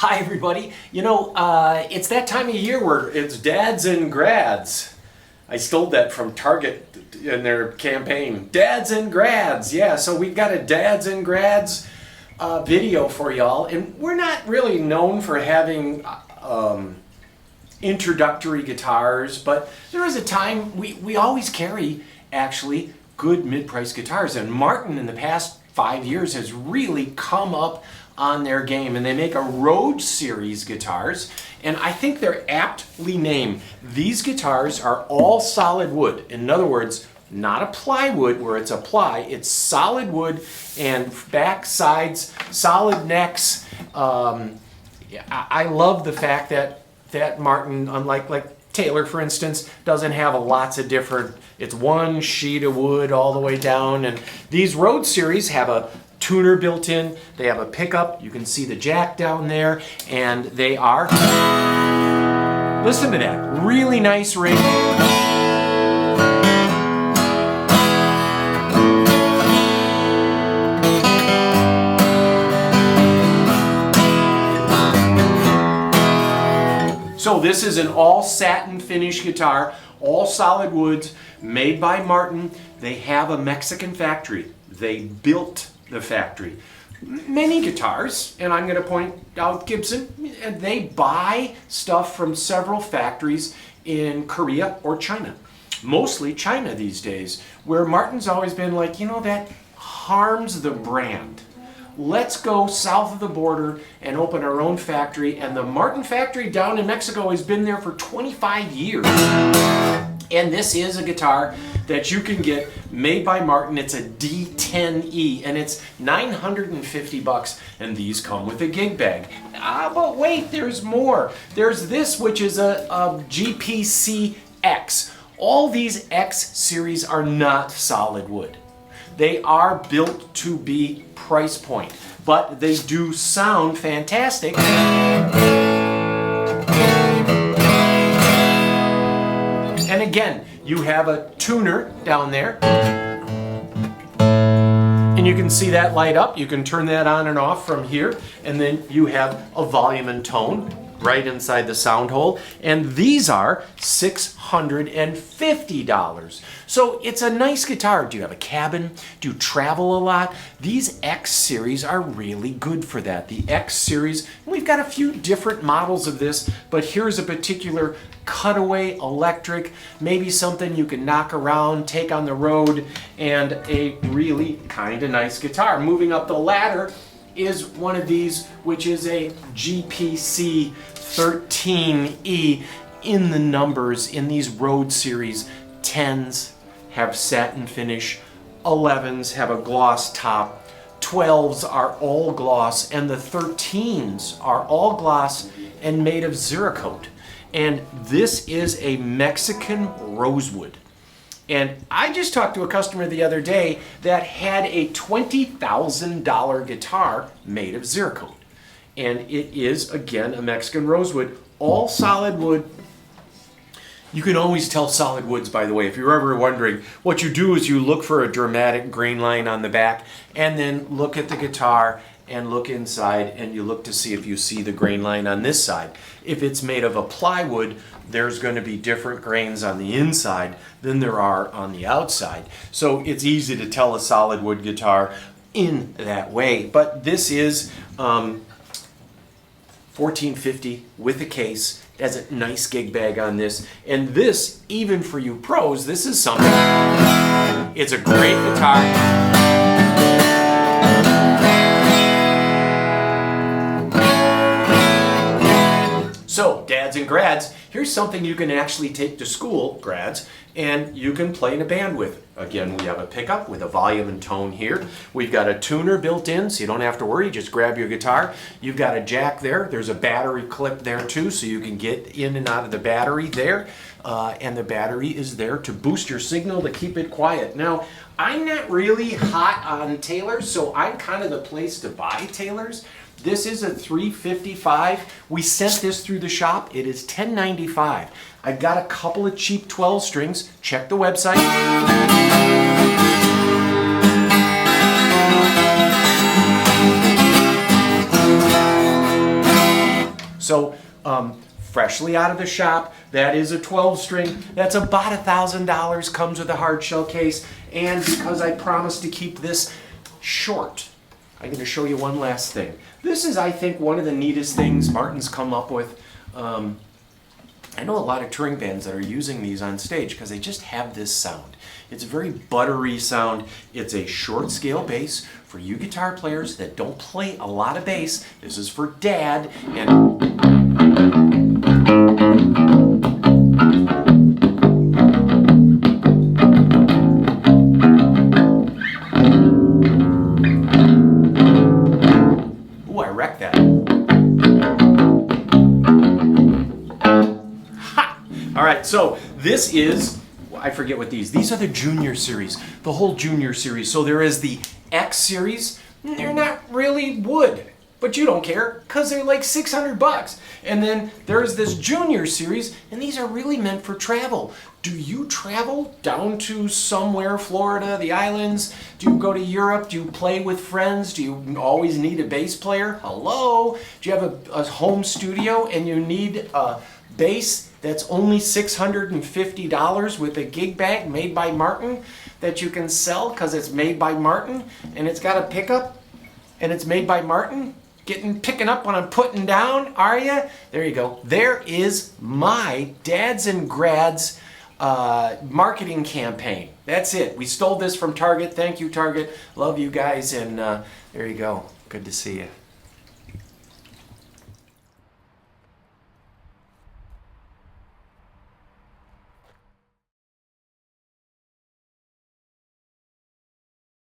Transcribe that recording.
Hi everybody. It's that time of year where it's dads and grads. I stole that from Target in their campaign. Dads and grads. Yeah, so we've got a dads and grads video for y'all. And we're not really known for having introductory guitars, but there is a time we always carry actually good mid-price guitars. And Martin in the past 5 years has really come up on their game, and they make a Rhodes series guitars, and I think they're aptly named. These guitars are all solid wood. In other words, not a plywood where it's a ply, it's solid wood and back sides, solid necks. I love the fact that Martin, unlike Taylor, for instance, doesn't have lots of different, it's one sheet of wood all the way down. And these Rhodes series have a tuner built in, they have a pickup, you can see the jack down there, and they are, listen to that, really nice ring. So this is an all satin finish guitar, all solid woods, made by Martin. They have a Mexican factory. They built the factory. Many guitars, and I'm going to point out Gibson, they buy stuff from several factories in Korea or China. Mostly China these days, where Martin's always been like, that harms the brand. Let's go south of the border and open our own factory. And the Martin factory down in Mexico has been there for 25 years. And this is a guitar that you can get made by Martin. It's a D10E and it's $950, and these come with a gig bag. But wait, there's more. There's this, which is a GPC X. All these X series are not solid wood. They are built to be price point, but they do sound fantastic. And again, you have a tuner down there, and you can see that light up. You can turn that on and off from here, and then you have a volume and tone right inside the sound hole, and these are $650. So it's a nice guitar. Do you have a cabin? Do you travel a lot? These X series are really good for that. The X series, we've got a few different models of this, but here's a particular cutaway electric, maybe something you can knock around, take on the road, and a really kind of nice guitar. Moving up the ladder is one of these, which is a GPC 13E in the numbers. In these Rhodes series, 10s have satin finish, 11s have a gloss top, 12s are all gloss, and the 13s are all gloss and made of Cerakote. And this is a Mexican rosewood. And I just talked to a customer the other day that had a $20,000 guitar made of Cerakote. And it is, again, a Mexican rosewood, all solid wood. You can always tell solid woods, by the way. If you're ever wondering, what you do is you look for a dramatic grain line on the back, and then look at the guitar and look inside, and you look to see if you see the grain line on this side. If it's made of a plywood, there's going to be different grains on the inside than there are on the outside. So it's easy to tell a solid wood guitar in that way. But this is $1,450 with a case. It has a nice gig bag on this. And this, even for you pros, this is something. It's a great guitar. So, dads and grads, here's something you can actually take to school, grads, and you can play in a band with. Again, we have a pickup with a volume and tone here. We've got a tuner built in, so you don't have to worry, just grab your guitar. You've got a jack there. There's a battery clip there too, so you can get in and out of the battery there. And the battery is there to boost your signal, to keep it quiet. Now, I'm not really hot on Taylors, so I'm kind of the place to buy Taylors. This is a $355. We sent this through the shop. It is $10.95. I've got a couple of cheap 12 strings. Check the website. So freshly out of the shop, that is a 12 string. That's about $1,000, comes with a hard shell case. And because I promised to keep this short, I'm going to show you one last thing. This is, I think, one of the neatest things Martin's come up with. I know a lot of touring bands that are using these on stage because they just have this sound. It's a very buttery sound. It's a short scale bass for you guitar players that don't play a lot of bass. This is for Dad. And ooh, I wrecked that. All right, so this is, I forget what these are the Junior series, the whole Junior series. So there is the X series. They're not really wood, but you don't care because they're like $600. And then there's this Junior series, and these are really meant for travel. Do you travel down to somewhere, Florida, the islands? Do you go to Europe? Do you play with friends? Do you always need a bass player? Hello? Do you have a home studio and you need a bass that's only $650 with a gig bag made by Martin that you can sell because it's made by Martin and it's got a pickup and it's made by Martin? Picking up when I'm putting down, are you? There you go. There is my Dads and Grads marketing campaign. That's it. We stole this from Target. Thank you, Target. Love you guys, and there you go. Good to see you.